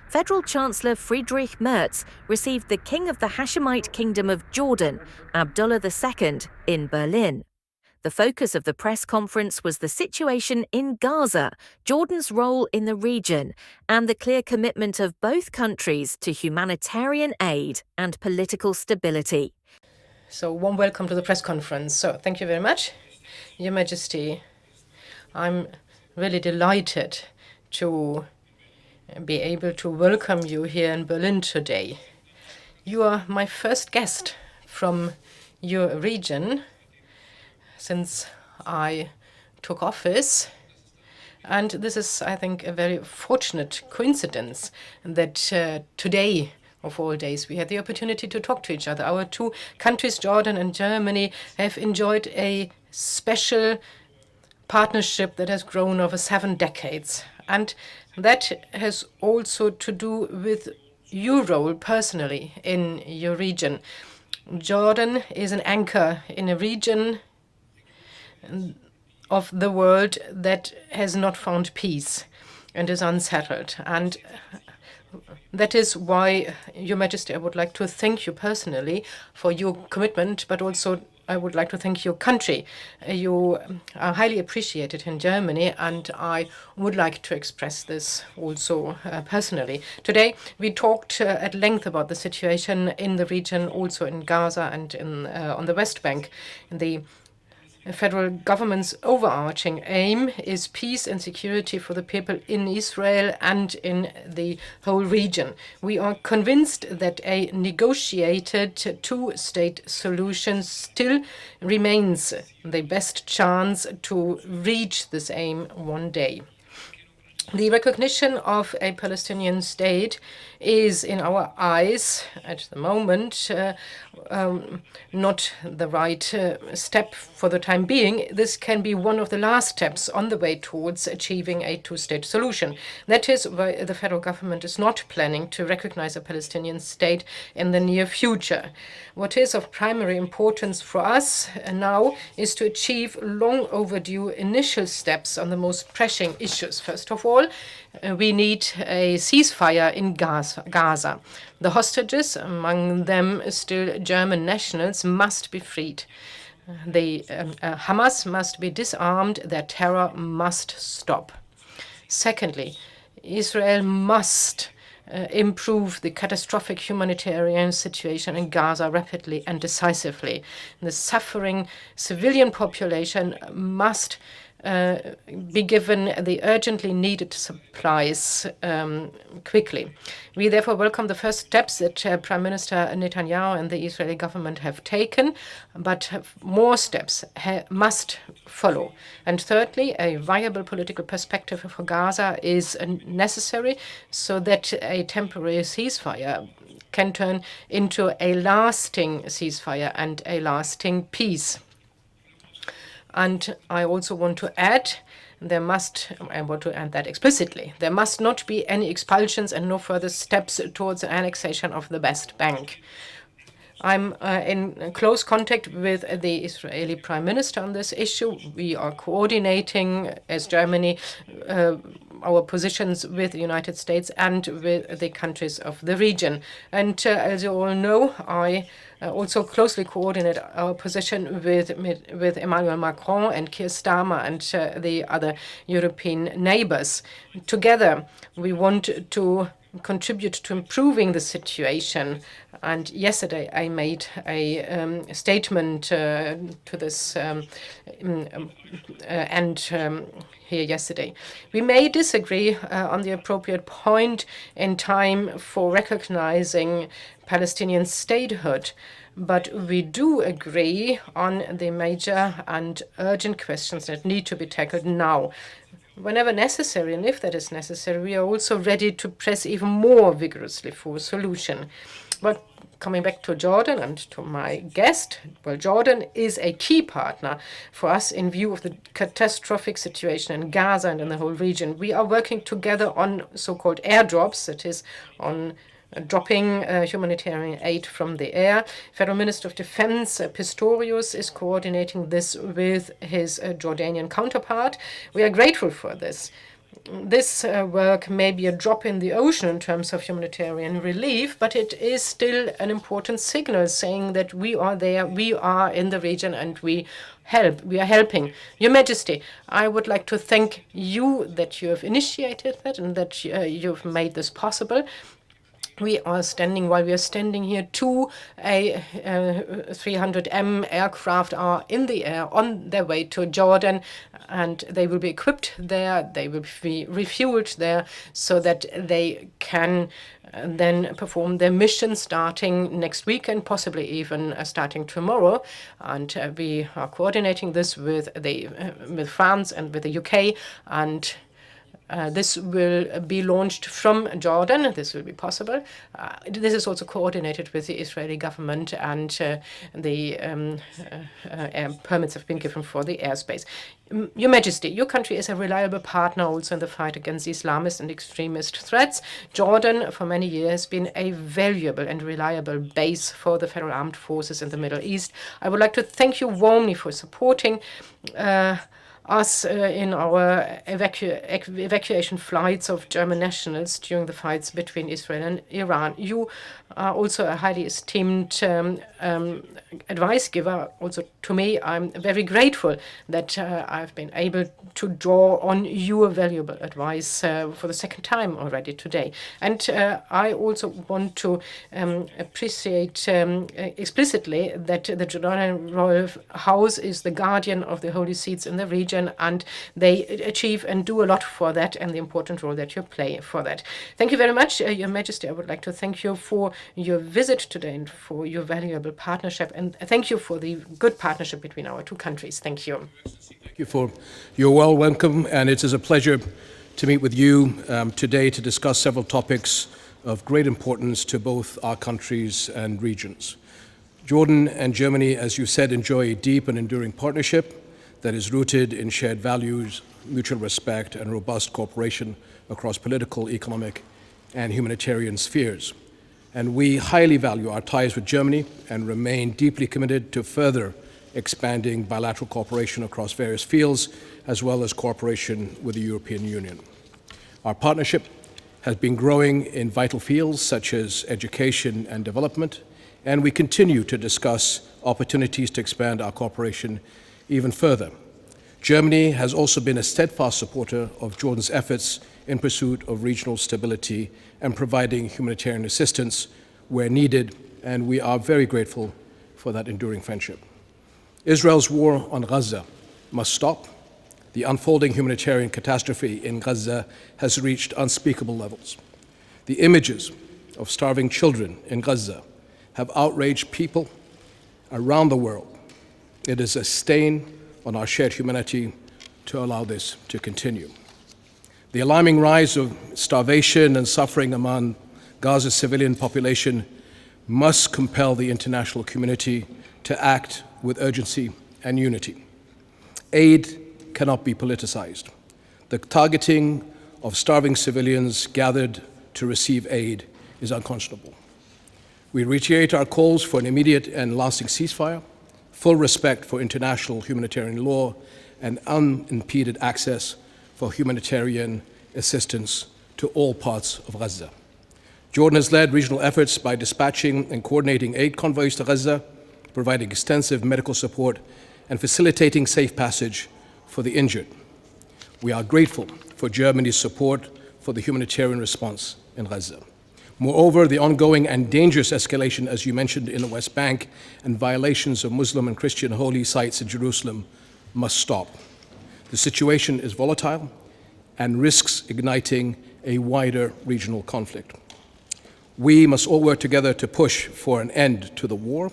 Federal Chancellor Friedrich Merz received the King of the Hashemite Kingdom of Jordan, Abdullah II, in Berlin. The focus of the press conference was the situation in Gaza, Jordan's role in the region, and the clear commitment of both countries to humanitarian aid and political stability. So, warm welcome to the press conference. So, thank you very much, Your Majesty. I'm really delighted to be able to welcome you here in Berlin today. You are my first guest from your region since I took office. And this is, I think, a very fortunate coincidence that today, of all days, we had the opportunity to talk to each other. Our two countries, Jordan and Germany, have enjoyed a special partnership that has grown over 7 decades. And that has also to do with your role personally in your region. Jordan is an anchor in a region of the world that has not found peace and is unsettled. And that is why, Your Majesty, I would like to thank you personally for your commitment, but also I would like to thank your country. You are highly appreciated in Germany, and I would like to express this also personally. Today, we talked at length about the situation in the region, also in Gaza and on the West Bank. The federal government's overarching aim is peace and security for the people in Israel and in the whole region. We are convinced that a negotiated two-state solution still remains the best chance to reach this aim one day. The recognition of a Palestinian state is, in our eyes, at the moment, not the right step for the time being. This can be one of the last steps on the way towards achieving a two-state solution. That is why the federal government is not planning to recognize a Palestinian state in the near future. What is of primary importance for us now is to achieve long overdue initial steps on the most pressing issues. First of all, we need a ceasefire in Gaza. The hostages, among them still German nationals, must be freed. The Hamas must be disarmed. Their terror must stop. Secondly, Israel must improve the catastrophic humanitarian situation in Gaza rapidly and decisively. The suffering civilian population must be given the urgently needed supplies quickly. We therefore welcome the first steps that Prime Minister Netanyahu and the Israeli government have taken, but more steps must follow. And thirdly, a viable political perspective for Gaza is necessary so that a temporary ceasefire can turn into a lasting ceasefire and a lasting peace. And I also want to add, I want to add that explicitly, there must not be any expulsions and no further steps towards an annexation of the West Bank. I'm in close contact with the Israeli Prime Minister on this issue. We are coordinating, as Germany, our positions with the United States and with the countries of the region. And as you all know, I also closely coordinate our position with Emmanuel Macron and Keir Starmer and the other European neighbors. Together, we want to contribute to improving the situation. And yesterday I made a statement to this here yesterday. We may disagree on the appropriate point in time for recognizing Palestinian statehood, but we do agree on the major and urgent questions that need to be tackled now. Whenever necessary, and if that is necessary, we are also ready to press even more vigorously for a solution. But coming back to Jordan and to my guest, well, Jordan is a key partner for us in view of the catastrophic situation in Gaza and in the whole region. We are working together on so-called airdrops, that is, on dropping humanitarian aid from the air. Federal Minister of Defense Pistorius is coordinating this with his Jordanian counterpart. We are grateful for this. This work may be a drop in the ocean in terms of humanitarian relief, but it is still an important signal saying that we are there, we are in the region, and we are helping. Your Majesty, I would like to thank you that you have initiated that and that you've made this possible. While we are standing here, two A300M aircraft are in the air on their way to Jordan, and they will be equipped there, they will be refueled there, so that they can then perform their mission starting next week and possibly even starting tomorrow. And we are coordinating this with France and with the UK, and this will be launched from Jordan. This will be possible. This is also coordinated with the Israeli government, and the air permits have been given for the airspace. Your Majesty, your country is a reliable partner also in the fight against Islamist and extremist threats. Jordan, for many years, has been a valuable and reliable base for the federal armed forces in the Middle East. I would like to thank you warmly for supporting us in our evacuation flights of German nationals during the fights between Israel and Iran. You are also a highly esteemed advice giver. Also to me, I'm very grateful that I've been able to draw on your valuable advice for the second time already today. And I also want to appreciate explicitly that the Jordanian Royal House is the guardian of the holy seats in the region, and they achieve and do a lot for that, and the important role that you play for that. Thank you very much, Your Majesty. I would like to thank you for your visit today and for your valuable partnership, and thank you for the good partnership between our two countries. Thank you. Thank you for your well welcome, and it is a pleasure to meet with you today to discuss several topics of great importance to both our countries and regions. Jordan and Germany, as you said, enjoy a deep and enduring partnership that is rooted in shared values, mutual respect, and robust cooperation across political, economic, and humanitarian spheres. And we highly value our ties with Germany and remain deeply committed to further expanding bilateral cooperation across various fields, as well as cooperation with the European Union. Our partnership has been growing in vital fields such as education and development, and we continue to discuss opportunities to expand our cooperation even further. Germany has also been a steadfast supporter of Jordan's efforts in pursuit of regional stability and providing humanitarian assistance where needed, and we are very grateful for that enduring friendship. Israel's war on Gaza must stop. The unfolding humanitarian catastrophe in Gaza has reached unspeakable levels. The images of starving children in Gaza have outraged people around the world. It is a stain on our shared humanity to allow this to continue. The alarming rise of starvation and suffering among Gaza's civilian population must compel the international community to act with urgency and unity. Aid cannot be politicized. The targeting of starving civilians gathered to receive aid is unconscionable. We reiterate our calls for an immediate and lasting ceasefire, full respect for international humanitarian law, and unimpeded access for humanitarian assistance to all parts of Gaza. Jordan has led regional efforts by dispatching and coordinating aid convoys to Gaza, providing extensive medical support, and facilitating safe passage for the injured. We are grateful for Germany's support for the humanitarian response in Gaza. Moreover, the ongoing and dangerous escalation, as you mentioned, in the West Bank and violations of Muslim and Christian holy sites in Jerusalem must stop. The situation is volatile and risks igniting a wider regional conflict. We must all work together to push for an end to the war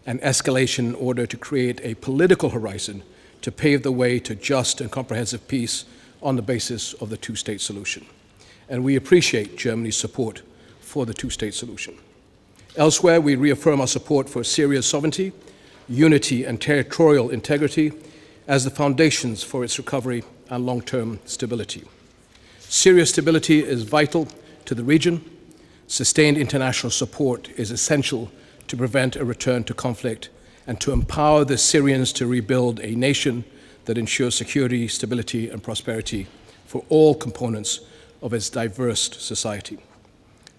and escalation in order to create a political horizon to pave the way to just and comprehensive peace on the basis of the two-state solution. And we appreciate Germany's support for the two-state solution. Elsewhere, we reaffirm our support for Syria's sovereignty, unity, and territorial integrity as the foundations for its recovery and long-term stability. Syria's stability is vital to the region. Sustained international support is essential to prevent a return to conflict and to empower the Syrians to rebuild a nation that ensures security, stability, and prosperity for all components of its diverse society.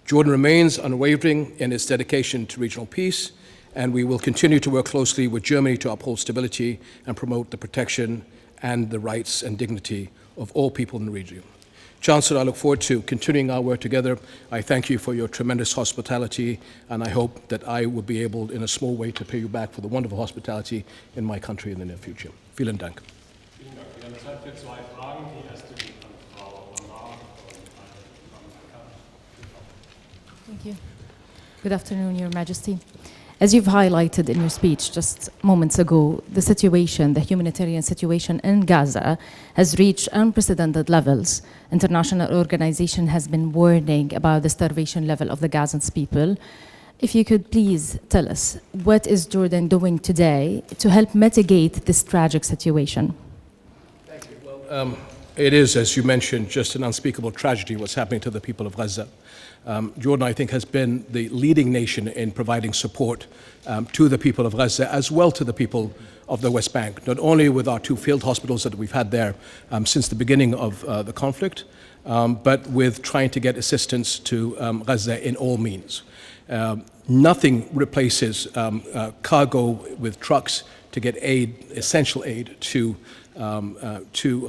Jordan remains unwavering in its dedication to regional peace, and we will continue to work closely with Germany to uphold stability and promote the protection and the rights and dignity of all people in the region. Chancellor, I look forward to continuing our work together. I thank you for your tremendous hospitality, and I hope that I will be able, in a small way, to pay you back for the wonderful hospitality in my country in the near future. Vielen Dank. Vielen Dank. Wir haben Zeit für 2 Fragen. Die erste geht an Frau Amar. Thank you. Good afternoon, Your Majesty. As you've highlighted in your speech just moments ago, the situation, the humanitarian situation in Gaza has reached unprecedented levels. International organization has been warning about the starvation level of the Gazan people. If you could please tell us, what is Jordan doing today to help mitigate this tragic situation? Thank you. Well, it is, as you mentioned, just an unspeakable tragedy what's happening to the people of Gaza. Jordan, I think, has been the leading nation in providing support to the people of Gaza, as well to the people of the West Bank, not only with our 2 field hospitals that we've had there since the beginning of the conflict, but with trying to get assistance to Gaza in all means. Nothing replaces cargo with trucks to get aid, essential aid, to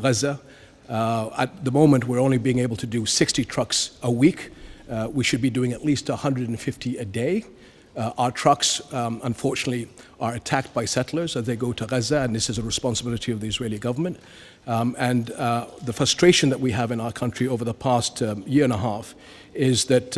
Gaza. At the moment, we're only being able to do 60 trucks a week. We should be doing at least 150 a day. Our trucks, unfortunately, are attacked by settlers as they go to Gaza, and this is a responsibility of the Israeli government. The frustration that we have in our country over the past year and a half is that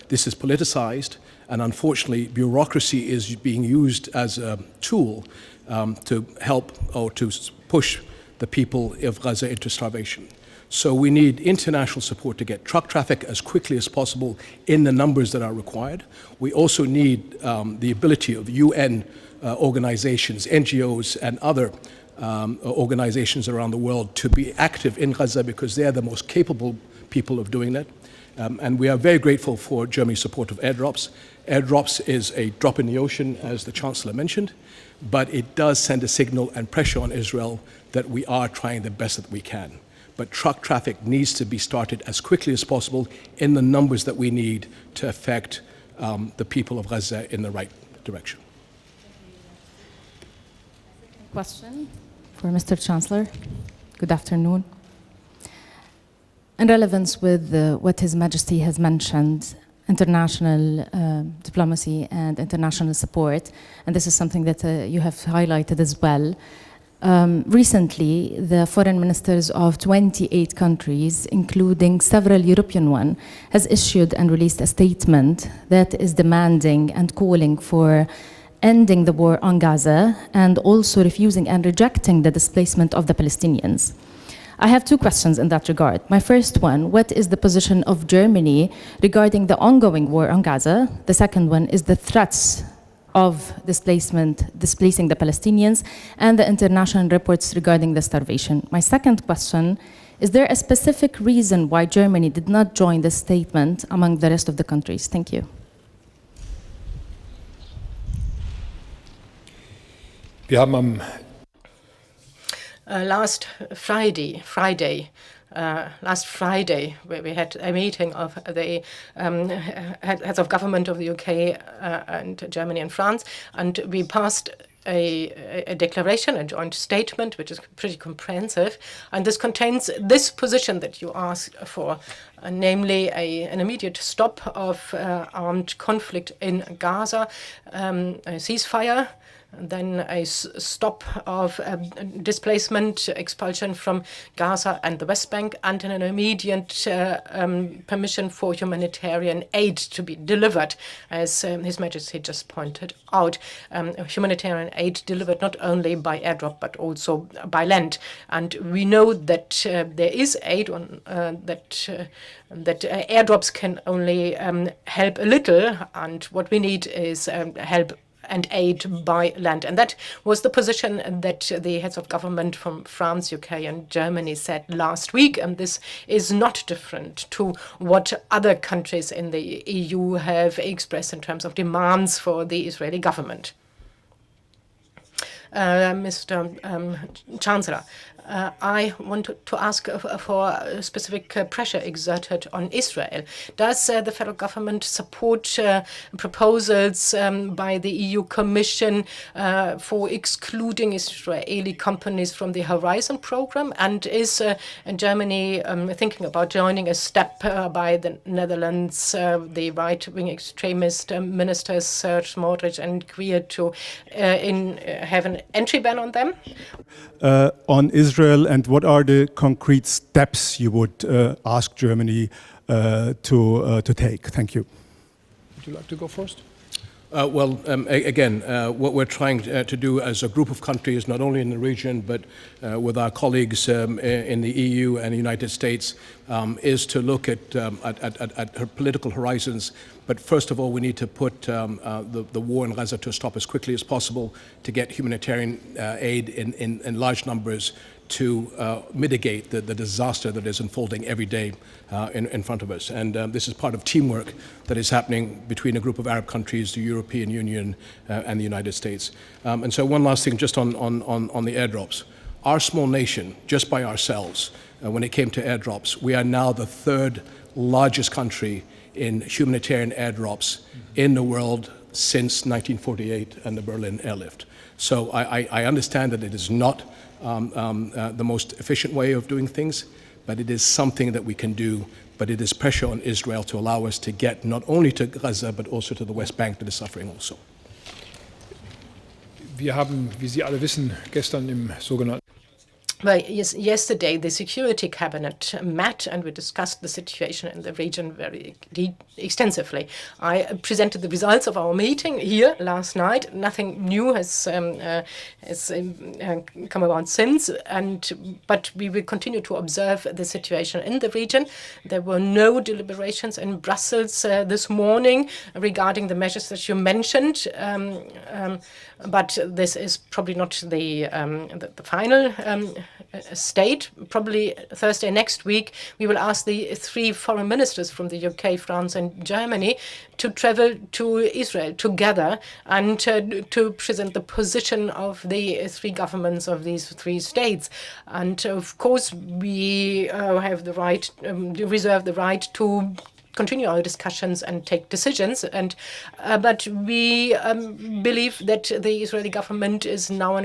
this is politicized, and unfortunately, bureaucracy is being used as a tool to help or to push the people of Gaza into starvation. So we need international support to get truck traffic as quickly as possible in the numbers that are required. We also need the ability of UN organizations, NGOs, and other organizations around the world to be active in Gaza, because they are the most capable people of doing that. And we are very grateful for Germany's support of airdrops. Airdrops is a drop in the ocean, as the Chancellor mentioned, but it does send a signal and pressure on Israel that we are trying the best that we can. But truck traffic needs to be started as quickly as possible in the numbers that we need to affect the people of Gaza in the right direction. Question for Mr. Chancellor. Good afternoon. In relevance with what His Majesty has mentioned, international diplomacy and international support, and this is something that you have highlighted as well. Recently, the foreign ministers of 28 countries, including several European ones, has issued and released a statement that is demanding and calling for ending the war on Gaza and also refusing and rejecting the displacement of the Palestinians. I have 2 questions in that regard. My first one, what is the position of Germany regarding the ongoing war on Gaza? The second one is the threats of displacing the Palestinians and the international reports regarding the starvation. My second question, is there a specific reason why Germany did not join this statement among the rest of the countries? Thank you. Wir haben am Last Friday, we had a meeting of the heads of government of the UK and Germany and France, and we passed a declaration, a joint statement, which is pretty comprehensive, and this contains this position that you asked for, namely an immediate stop of armed conflict in Gaza, a ceasefire, then a stop of displacement, expulsion from Gaza and the West Bank, and an immediate permission for humanitarian aid to be delivered, as His Majesty just pointed out. Humanitarian aid delivered not only by airdrop but also by land. And we know that there is aid on that airdrops can only help a little, and what we need is help and aid by land. And that was the position that the heads of government from France, UK and Germany said last week, and this is not different to what other countries in the EU have expressed in terms of demands for the Israeli government. Mr. Chancellor, I want to ask for specific pressure exerted on Israel. Does the federal government support proposals by the EU Commission for excluding Israeli companies from the Horizon program? And is Germany thinking about joining a step by the Netherlands, the right-wing extremist ministers Smotrich and Queer to have an entry ban on them? On Israel, and what are the concrete steps you would ask Germany to take? Thank you. Would you like to go first? Again, what we're trying to do as a group of countries, not only in the region, but with our colleagues in the EU and the United States, is to look at her political horizons. But first of all, we need to put the war in Gaza to a stop as quickly as possible, to get humanitarian aid in large numbers to mitigate the disaster that is unfolding every day in front of us. And this is part of teamwork that is happening between a group of Arab countries, the European Union and the United States. And so one last thing just on the airdrops. Our small nation, just by ourselves, when it came to airdrops, we are now the third largest country in humanitarian airdrops in the world since 1948 and the Berlin airlift. So I understand that it is not the most efficient way of doing things, but it is something that we can do. But it is pressure on Israel to allow us to get not only to Gaza, but also to the West Bank that is suffering also. Wir haben, wie Sie alle wissen, gestern im sogenannten Well, yesterday the Security Cabinet met and we discussed the situation in the region very extensively. I presented the results of our meeting here last night. Nothing new has come about since, but we will continue to observe the situation in the region. There were no deliberations in Brussels this morning regarding the measures that you mentioned, but this is probably not the final state. Probably Thursday next week, we will ask the three foreign ministers from the UK, France and Germany to travel to Israel together and to present the position of the three governments of these three states. And of course, we have the right, reserve the right to continue our discussions and take decisions. But we believe that the Israeli government is now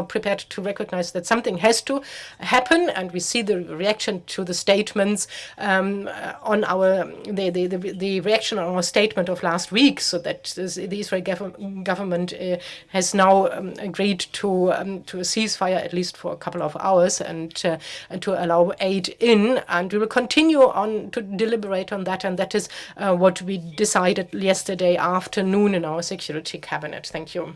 prepared to recognize that something has to happen, and we see the reaction to the statements on the reaction on our statement of last week. So that the Israeli government has now agreed to a ceasefire at least for a couple of hours and to allow aid in, and we will continue on to deliberate on that, and that is what we decided yesterday afternoon in our Security Cabinet. Thank you.